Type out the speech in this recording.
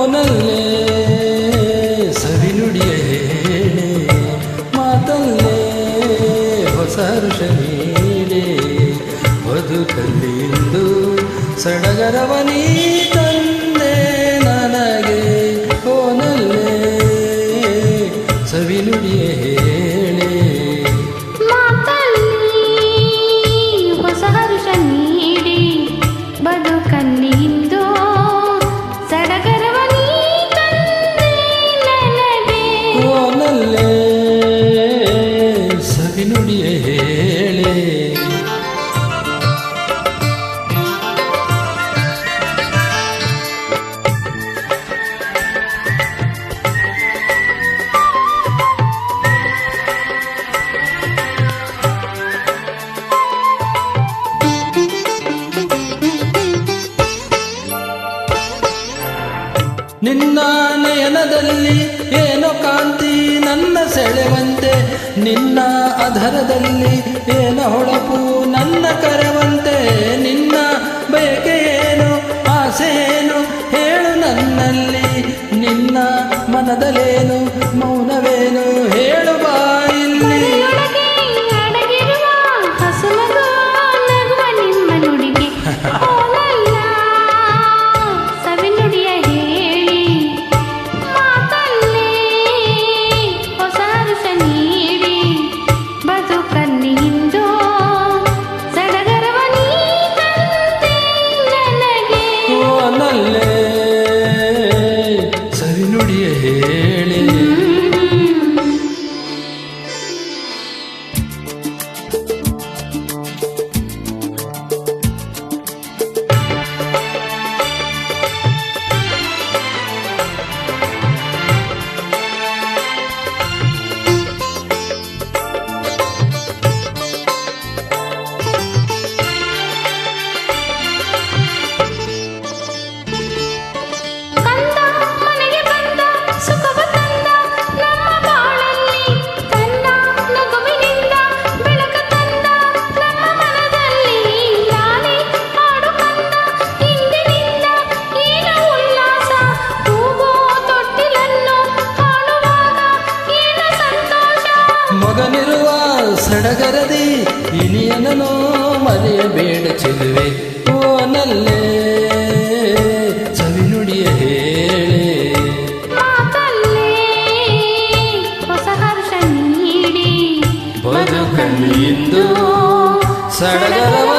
ಓನಲ್ಲೇ ಸವಿನುಡಿಯ ಹೇಳೆ, ಮಾತಲ್ಲೇ ಹೊಸ ಹರ್ಷ ನೀಡೆ, ಬದುಕಲ್ಲಿ ಇಂದು ಸಡಗರವ ನೀ ತಂದೆ ನನಗೆ. ಓನಲ್ಲೇ ಸವಿನುಡಿಯ ಹೇಳೆ, ಮಾತಲ್ಲಿ ಹೊಸ ಹರ್ಷ ನೀಡಿ, ಬದುಕಲ್ಲಿ ಇಂದು ಸಡಗರವ ನೀ ತಂದೆ ನನಗೆ. ಓನಲ್ಲೇ ಸವಿನುಡಿಯ ಹೇಳೆ. ನಿನ್ನ ನಯನದಲ್ಲಿ ಏನೋ ಕಾಂತಿ ನನ್ನ ಸೆಳೆವಂತೆ, ನಿನ್ನ ಅಧರದಲ್ಲಿ ಏನೋ ಹೊಳಪು ನನ್ನ ಕರೆವಂತೆ. ನಿನ್ನ ಬಯಕೆ ಏನು, ಆಸೆ ಏನು ಹೇಳು ನನ್ನಲ್ಲಿ, ನಿನ್ನ ಮನದಲ್ಲೇನು ಮೌನವೇನು ಹೇಳು ಬಾಯಿಲ್ಲಿ. ಮನೆಯೊಳಗೆ ಅಡಗಿರುವ ಹಸುಮಗ ನಗುವ ನಿಮ್ಮ ನುಡಿಗೆ. ಓನಲ್ಲ ಸವಿನುಡಿಯ ಹೇಳಿ, ಮಾತಲ್ಲಿ ಹೊಸ ಹರ್ಷ ನೀಡಿ, ಬದುಕಲ್ಲಿ ಇಂದು ಸಡಗರವ ನೀ ತಂದೆ ನನಗೆ. ಓನಲ್ಲೇ ಸವಿನುಡಿಯ ಹೇಳೆ. ಕಂದ ಮನೆಗೆ ಬಂದ ಸುಖವ ತಂದ ನಮ್ಮ ಬಾಳಲ್ಲಿ, ತನ್ನ ನಗುವಿನಿಂದ ಬೆಳಕ ತಂದ ನಮ್ಮ ಮನದಲ್ಲಿ. ನಾನೇ ಹಾಡು ಕಂದ ಇಂದಿನಿಂದ ಏನ ಉಲ್ಲಾಸ, ಕೂಗೋ ತೊಟ್ಟಿಲನ್ನು ಕಾಣುವಾಗ ಏನ ಸಂತೋಷ. ಮಗನಿರುವ ಸಡಗರದಿ ಇನಿಯನೋ ಮರೆಯಬೇಡ ಚೆಲುವೆ. ಓನಲ್ಲೇ ಸವಿನುಡಿಯ ಹೇಳೆ, ಮಾತಲ್ಲಿ ಹೊಸ ಹರ್ಷ ನೀಡಿ, ಬದುಕಲ್ಲಿ ಇಂದು ಸಡಗರವ